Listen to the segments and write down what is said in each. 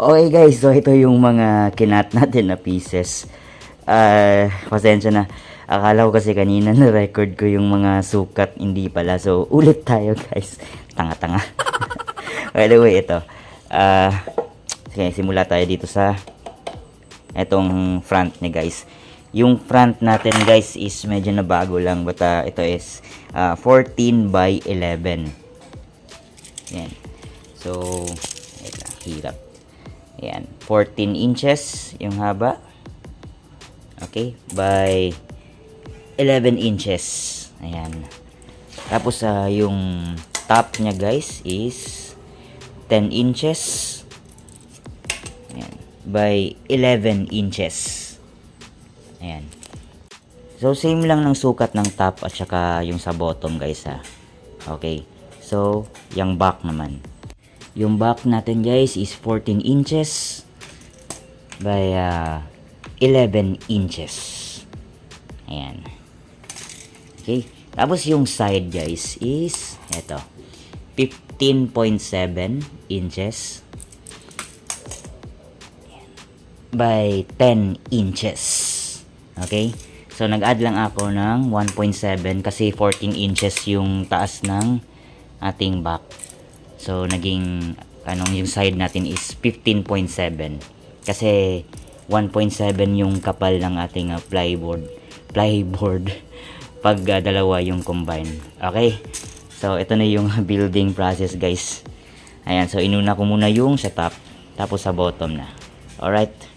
Okay guys, so ito yung mga kinat natin na pieces. Pasensya na. Akala ko kasi kanina na record ko yung mga sukat, hindi pala. So, ulit tayo guys. Tanga-tanga. By the way, ito. Sige, simula tayo dito sa etong front niya guys. Yung front natin guys is medyo na bago lang. But ito is 14 by 11. Yan. So, wait lang, hirap. Ayan, 14 inches yung haba. Okay, by 11 inches. Ayan. Tapos yung top niya guys is 10 inches. Ayan, by 11 inches. Ayan. So, same lang ng sukat ng top at saka yung sa bottom guys ha. Okay. So, yung back naman. Yung back natin guys is 14 inches by 11 inches. Ayan. Okay. Tapos yung side guys is eto 15.7 inches by 10 inches. Okay. So nag-add lang ako ng 1.7 kasi 14 inches yung taas ng ating back. So naging yung side natin is 15.7 kasi 1.7 yung kapal ng ating plyboard pag dalawa yung combine. Okay, so ito na yung building process guys. Ayan, so inuna ko muna yung sa top tapos sa bottom na. Alright.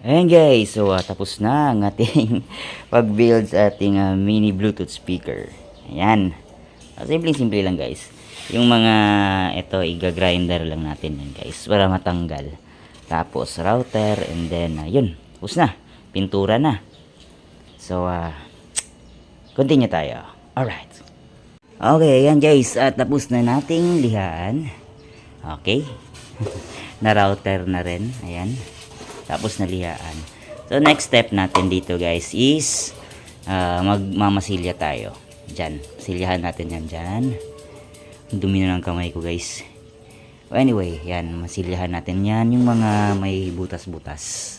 Ayan guys, so tapos na ang ating pag-build sa ating mini Bluetooth speaker. Ayan. Simple lang guys. Yung mga ito, iga-grinder lang natin yan guys para matanggal. Tapos router and then yun, tapos na. Pintura na. So, continue tayo. Alright. Okay, ayan guys, tapos na nating lihaan. Okay. Na router na rin. Ayan. Tapos nalihaan. So next step natin dito guys is magmamasilya tayo. Diyan. Silyahan natin yan dyan. Dumi na ng kamay ko guys. Anyway, yan. Masilyahan natin yan. Yung mga may butas-butas.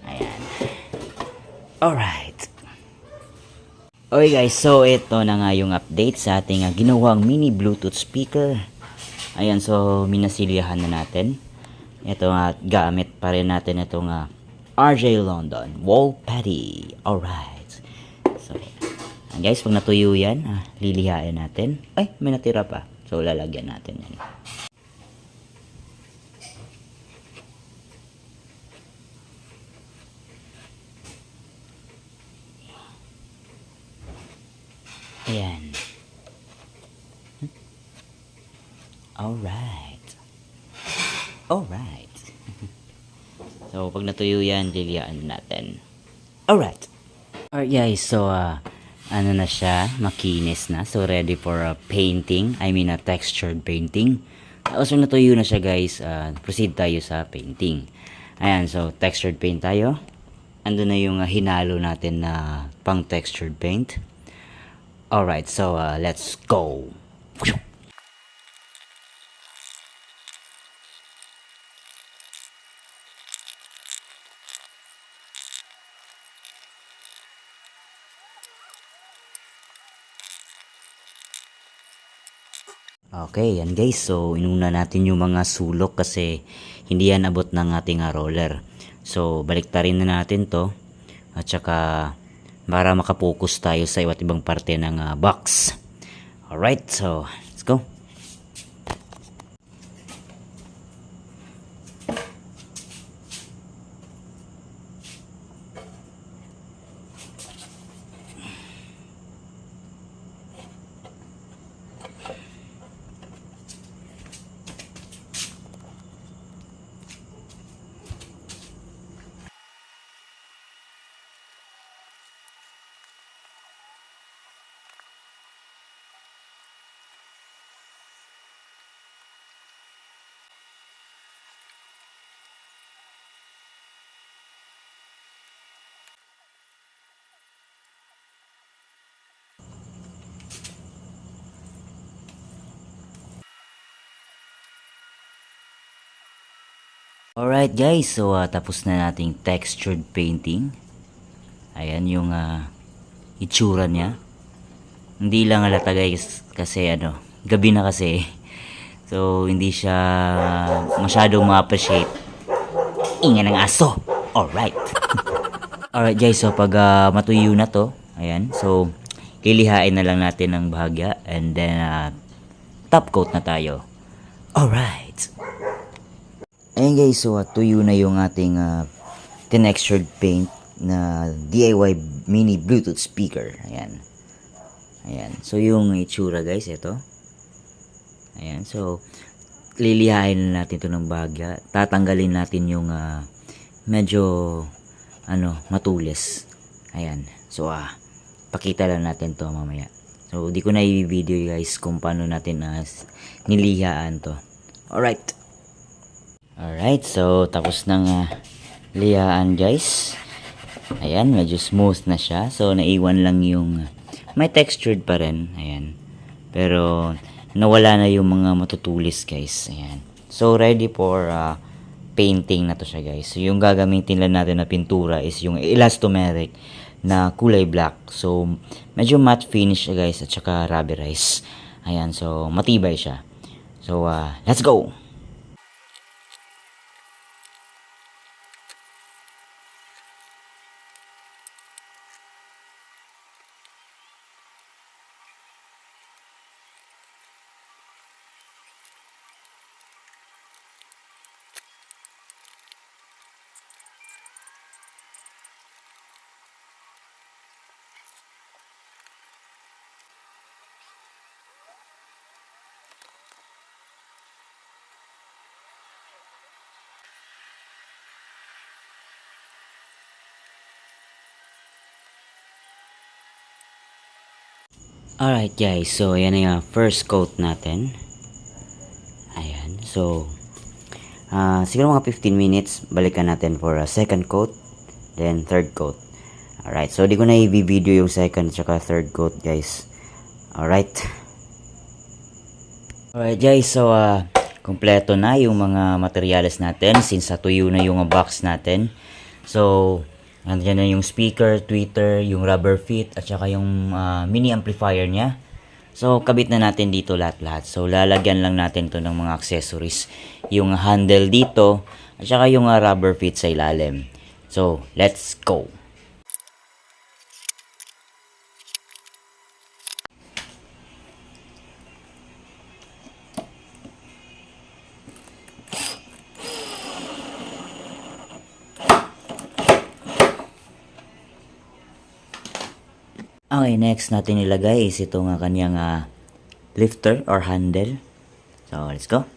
Ayan. Alright. Okay guys. So ito na nga yung update sa ating ginawang mini Bluetooth speaker. Ayan. So minasilyahan na natin. Ito nga, gamit pa rin natin itong RJ London wall patty. Alright. So, guys, pag natuyo yan, lilihain natin. Ay, may natira pa. So, lalagyan natin yan. Ayan. Alright. Alright. So, pag natuyo yan, lilihaan natin. Alright. Alright guys, so, ano na siya, makinis na. So, ready for painting. I mean, textured painting. Tapos, pag natuyo na siya guys, proceed tayo sa painting. Ayan, so, textured paint tayo. Ando na yung hinalo natin na pang textured paint. Alright, so, let's go. Okay, yan guys. So, inuna natin yung mga sulok kasi hindi yan abot ng ating roller. So, baliktarin na natin to. At saka, para makapokus tayo sa iba't ibang parte ng box. Alright, so, let's go. Alright guys, so tapos na nating textured painting. Ayan yung itsura niya. Hindi lang halata guys kasi gabi na kasi. So hindi siya masyadong ma-appreciate. Ingay ng aso. Alright. Alright guys, so pag matuyo na to, ayan, so lilihain na lang natin ng bahagya and then top coat na tayo. Alright. Ayan guys, so tuyo na yung ating textured paint na DIY mini Bluetooth speaker. Ayan. Ayan. So yung itsura guys, ito. Ayan. So lilihain na natin ito ng bahagya. Tatanggalin natin yung medyo matulis. Ayan. So pakita lang natin to mamaya. So di ko na i-video guys kung paano natin nilihaan to. Alright. Alright, so tapos ng lihaan guys. Ayan, medyo smooth na siya. So naiwan lang yung may textured pa rin. Ayan. Pero nawala na yung mga matutulis guys. Ayan. So ready for painting na to siya guys. So yung gagamitin lang natin na pintura is yung elastomeric na kulay black. So medyo matte finish siya guys at saka rubberized. Ayan, so matibay siya. So let's go! Alright guys, so yan na yung first coat natin. Ayan, so siguro mga 15 minutes balikan natin for a second coat, then third coat. Alright, so di ko na i-video yung second at third coat guys. Alright. Alright guys, so kompleto na yung mga materials natin since tuyo na yung box natin. So nandiyan na yung speaker, tweeter, yung rubber feet, at saka yung mini amplifier niya. So, kabit na natin dito lahat-lahat. So, lalagyan lang natin to ng mga accessories. Yung handle dito, at saka yung rubber feet sa ilalim. So, let's go! Okay, next natin ilagay is itong kanyang lifter or handle. So, let's go.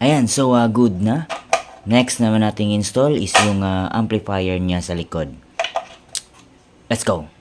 Ayan, so good na. Next naman nating install is yung amplifier niya sa likod. Let's go.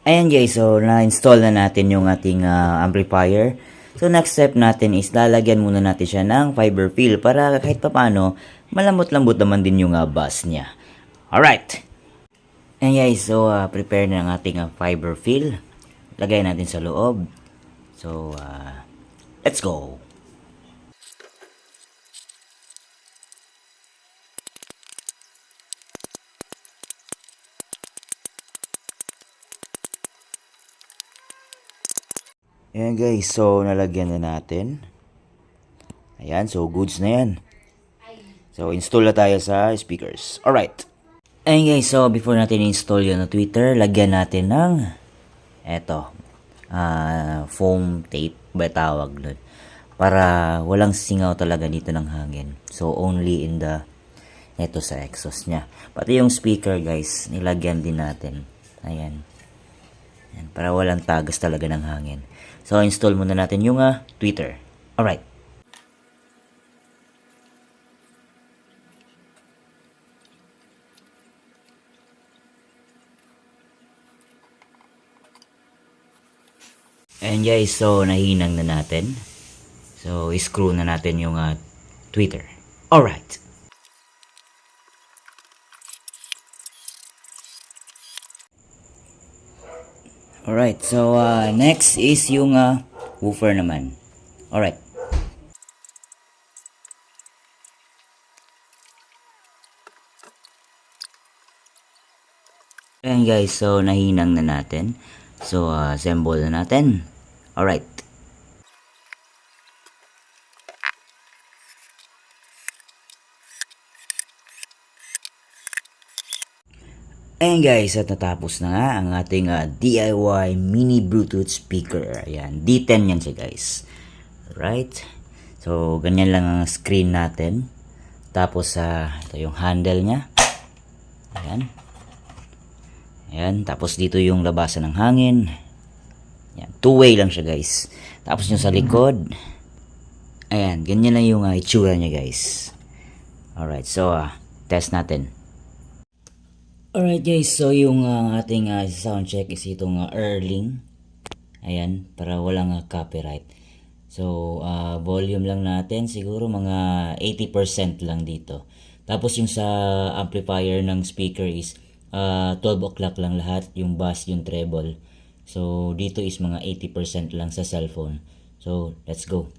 Ayan guys, so na-install na natin yung ating amplifier. So next step natin is lalagyan muna natin siya ng fiber fill para kahit papano malambot-lambot naman din yung bass niya. Alright! Ayan guys, so prepare na ang ating fiber fill. Lagay natin sa loob. So let's go! Ayan guys, so nalagyan na natin. Ayan, so goods na yan. So install na tayo sa speakers. Alright. Ayan guys, so before natin install yun na Twitter, lagyan natin ng eto, foam tape ba tawag nun. Para walang singaw talaga dito ng hangin. So only in the eto sa exhaust niya. Pati yung speaker guys, nilagyan din natin. Ayan. Ayan, para walang tagas talaga ng hangin. So install muna natin yung Twitter. Alright. And guys, so nahinang na natin. So screw na natin yung Twitter. Alright. Alright, so next is yung woofer naman. Alright. Ayan guys, so nahinang na natin. So assemble na natin. Alright. Ayan guys, at natapos na nga ang ating DIY mini Bluetooth speaker. Ayan, D10 yan siya guys. Alright. So, ganyan lang ang screen natin. Tapos, ito yung handle niya. Ayan. Ayan, tapos dito yung labasan ng hangin. Ayan, two-way lang siya guys. Tapos yung sa likod. Ayan, ganyan lang yung itsura niya guys. Alright, so, test natin. Alright guys, so yung ating sound check is itong Erling. Ayan, para walang copyright. So, volume lang natin, siguro mga 80% lang dito. Tapos yung sa amplifier ng speaker is 12 o'clock lang lahat, yung bass, yung treble. So, dito is mga 80% lang sa cellphone. So, let's go.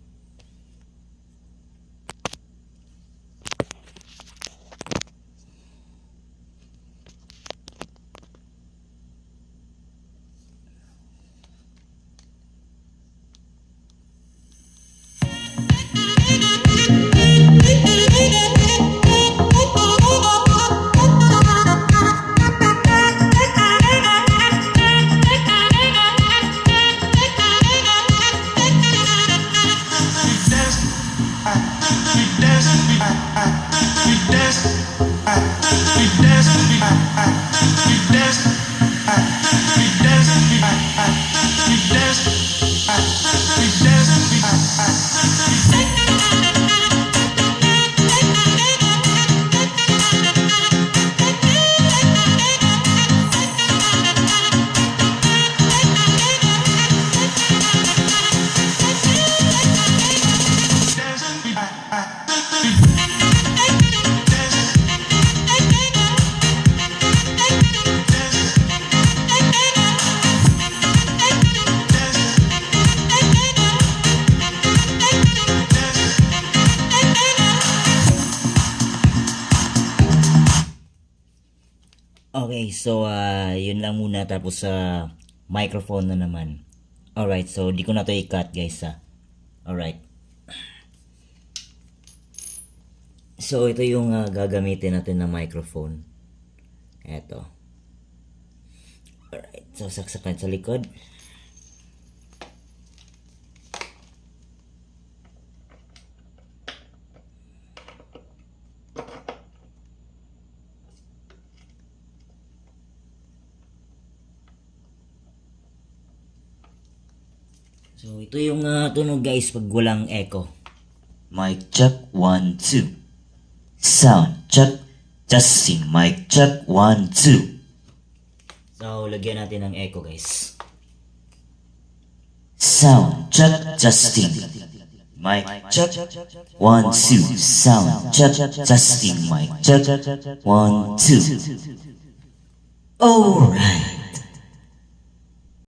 Okay, so yun lang muna, tapos sa microphone na naman. Alright, so di ko na to i-cut guys Alright. So ito yung gagamitin natin na microphone. Eto. Alright, so saksakan sa likod. So, ito yung tunog guys pag walang echo. Mic check, 1, 2. Sound check, testing. Mic check, 1, 2. So, lagyan natin ng echo guys. Sound check, testing. Mic check, 1, 2. Sound check, testing. Mic check, 1, 2. Alright.